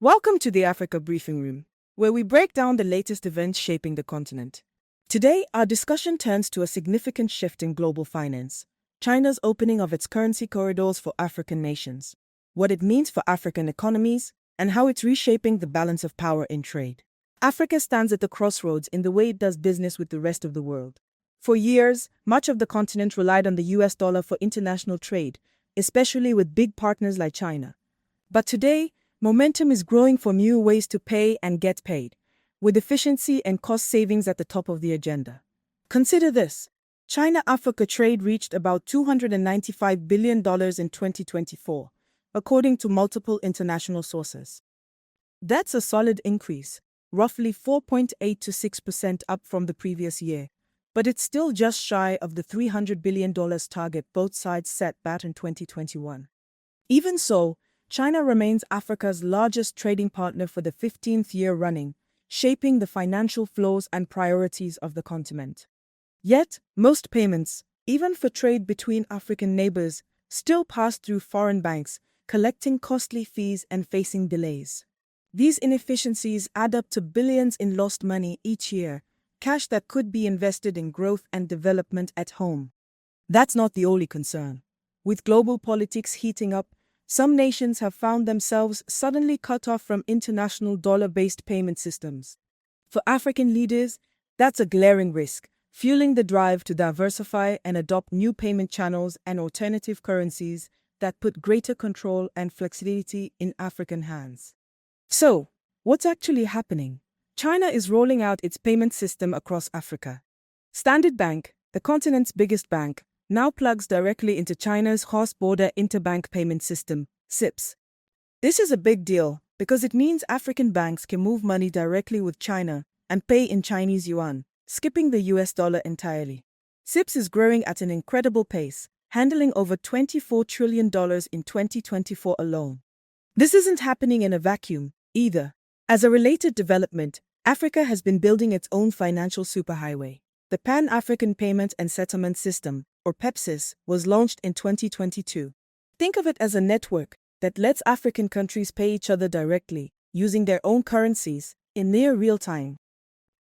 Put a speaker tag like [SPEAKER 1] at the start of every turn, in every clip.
[SPEAKER 1] Welcome to the Africa Briefing Room, where we break down the latest events shaping the continent. Today, our discussion turns to a significant shift in global finance: China's opening of its currency corridors for African nations, what it means for African economies, and how it's reshaping the balance of power in trade. Africa stands at the crossroads in the way it does business with the rest of the world. For years, much of the continent relied on the US dollar for international trade, especially with big partners like China. But today, momentum is growing for new ways to pay and get paid, with efficiency and cost savings at the top of the agenda. Consider this: China-Africa trade reached about $295 billion in 2024, according to multiple international sources. That's a solid increase, roughly 4.8 to 6% up from the previous year, but it's still just shy of the $300 billion target both sides set back in 2021. Even so, China remains Africa's largest trading partner for the 15th year running, shaping the financial flows and priorities of the continent. Yet, most payments, even for trade between African neighbors, still pass through foreign banks, collecting costly fees and facing delays. These inefficiencies add up to billions in lost money each year, cash that could be invested in growth and development at home. That's not the only concern. With global politics heating up, some nations have found themselves suddenly cut off from international dollar-based payment systems. For African leaders, that's a glaring risk, fueling the drive to diversify and adopt new payment channels and alternative currencies that put greater control and flexibility in African hands. So, what's actually happening? China is rolling out its payment system across Africa. Standard Bank, the continent's biggest bank, now plugs directly into China's cross-border interbank payment system, CIPS. This is a big deal because it means African banks can move money directly with China and pay in Chinese yuan, skipping the US dollar entirely. CIPS is growing at an incredible pace, handling over $24 trillion in 2024 alone. This isn't happening in a vacuum, either. As a related development, Africa has been building its own financial superhighway. The Pan-African Payment and Settlement System, or PEPSIS, was launched in 2022. Think of it as a network that lets African countries pay each other directly, using their own currencies, in near real time.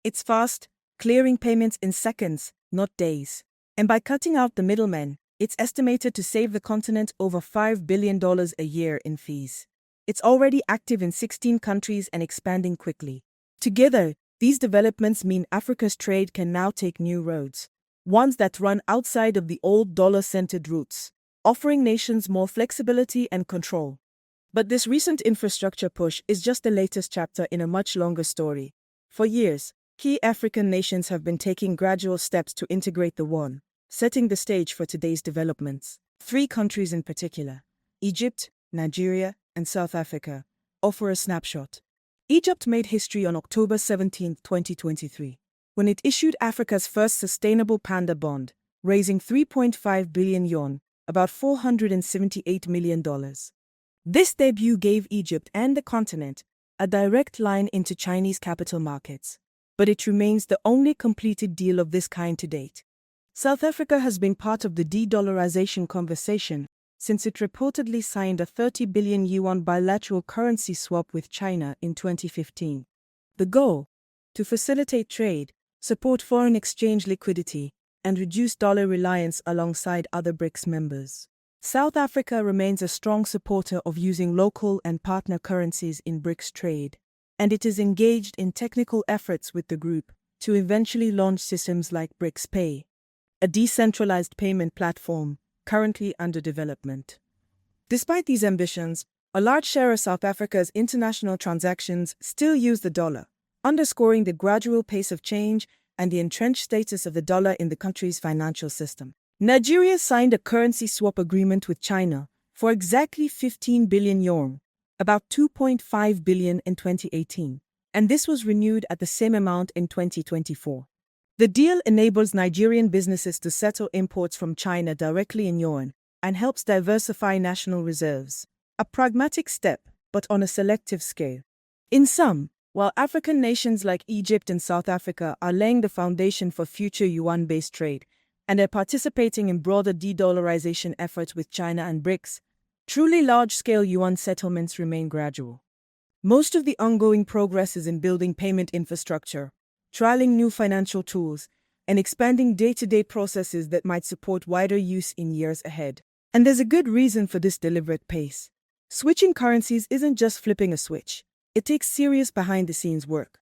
[SPEAKER 1] It's fast, clearing payments in seconds, not days. And by cutting out the middlemen, it's estimated to save the continent over $5 billion a year in fees. It's already active in 16 countries and expanding quickly. Together, these developments mean Africa's trade can now take new roads, ones that run outside of the old dollar-centered routes, offering nations more flexibility and control. But this recent infrastructure push is just the latest chapter in a much longer story. For years, key African nations have been taking gradual steps to integrate the yuan, setting the stage for today's developments. 3 countries in particular, Egypt, Nigeria, and South Africa, offer a snapshot. Egypt made history on October 17, 2023, when it issued Africa's first sustainable panda bond, raising 3.5 billion yuan, about $478 million. This debut gave Egypt and the continent a direct line into Chinese capital markets, but it remains the only completed deal of this kind to date. South Africa has been part of the de-dollarization conversation since it reportedly signed a 30 billion yuan bilateral currency swap with China in 2015. The goal? To facilitate trade, support foreign exchange liquidity, and reduce dollar reliance alongside other BRICS members. South Africa remains a strong supporter of using local and partner currencies in BRICS trade, and it is engaged in technical efforts with the group to eventually launch systems like BRICS Pay, a decentralized payment platform currently under development. Despite these ambitions, a large share of South Africa's international transactions still use the dollar, underscoring the gradual pace of change and the entrenched status of the dollar in the country's financial system. Nigeria signed a currency swap agreement with China for exactly 15 billion yuan, about $2.5 billion in 2018, and this was renewed at the same amount in 2024. The deal enables Nigerian businesses to settle imports from China directly in yuan and helps diversify national reserves, a pragmatic step, but on a selective scale. In sum, while African nations like Egypt and South Africa are laying the foundation for future yuan-based trade, and are participating in broader de-dollarization efforts with China and BRICS, truly large-scale yuan settlements remain gradual. Most of the ongoing progress is in building payment infrastructure, trialing new financial tools, and expanding day-to-day processes that might support wider use in years ahead. And there's a good reason for this deliberate pace. Switching currencies isn't just flipping a switch. It takes serious behind-the-scenes work.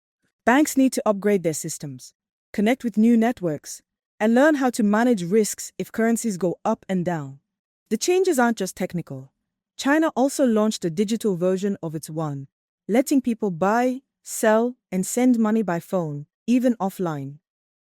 [SPEAKER 1] Banks need to upgrade their systems, connect with new networks, and learn how to manage risks if currencies go up and down. The changes aren't just technical. China also launched a digital version of its yuan, letting people buy, sell, and send money by phone, even offline.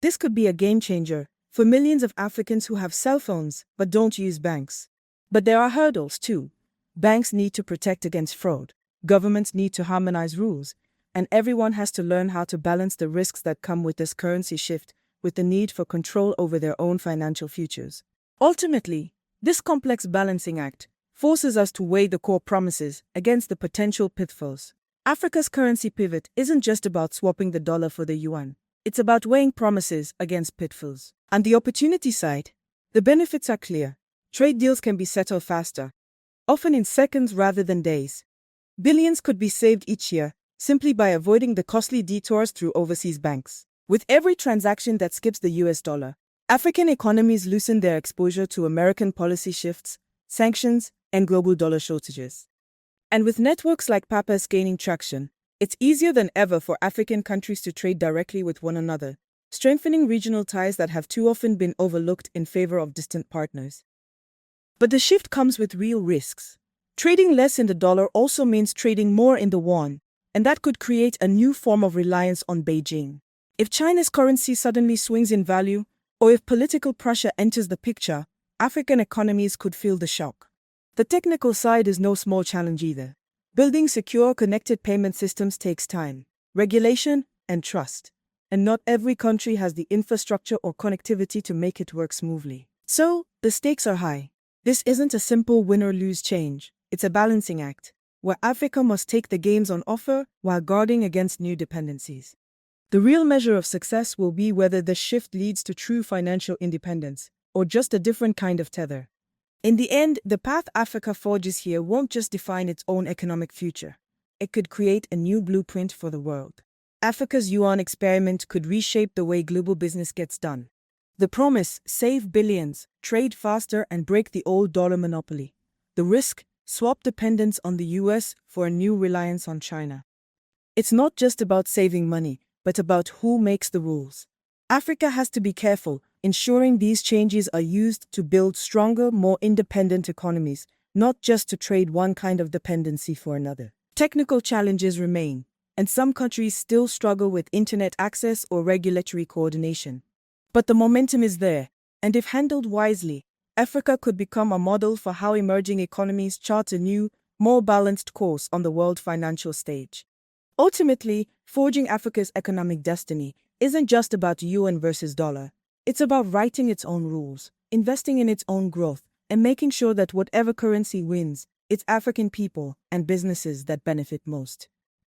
[SPEAKER 1] This could be a game changer for millions of Africans who have cell phones but don't use banks. But there are hurdles too. Banks need to protect against fraud, governments need to harmonize rules, and everyone has to learn how to balance the risks that come with this currency shift with the need for control over their own financial futures. Ultimately, this complex balancing act forces us to weigh the core promises against the potential pitfalls. Africa's currency pivot isn't just about swapping the dollar for the yuan. It's about weighing promises against pitfalls. On the opportunity side, the benefits are clear. Trade deals can be settled faster, often in seconds rather than days. Billions could be saved each year simply by avoiding the costly detours through overseas banks. With every transaction that skips the US dollar, African economies loosen their exposure to American policy shifts, sanctions, and global dollar shortages. And with networks like PAPA's gaining traction, it's easier than ever for African countries to trade directly with one another, strengthening regional ties that have too often been overlooked in favor of distant partners. But the shift comes with real risks. Trading less in the dollar also means trading more in the yuan, and that could create a new form of reliance on Beijing. If China's currency suddenly swings in value, or if political pressure enters the picture, African economies could feel the shock. The technical side is no small challenge either. Building secure, connected payment systems takes time, regulation, and trust. And not every country has the infrastructure or connectivity to make it work smoothly. So, the stakes are high. This isn't a simple win-or-lose change. It's a balancing act, where Africa must take the gains on offer while guarding against new dependencies. The real measure of success will be whether the shift leads to true financial independence, or just a different kind of tether. In the end, the path Africa forges here won't just define its own economic future. It could create a new blueprint for the world. Africa's yuan experiment could reshape the way global business gets done. The promise: save billions, trade faster, and break the old dollar monopoly. The risk: swap dependence on the US for a new reliance on China. It's not just about saving money, but about who makes the rules. Africa has to be careful, ensuring these changes are used to build stronger, more independent economies, not just to trade one kind of dependency for another. Technical challenges remain, and some countries still struggle with internet access or regulatory coordination. But the momentum is there, and if handled wisely, Africa could become a model for how emerging economies chart a new, more balanced course on the world financial stage. Ultimately, forging Africa's economic destiny isn't just about yuan versus dollar. It's about writing its own rules, investing in its own growth, and making sure that whatever currency wins, it's African people and businesses that benefit most.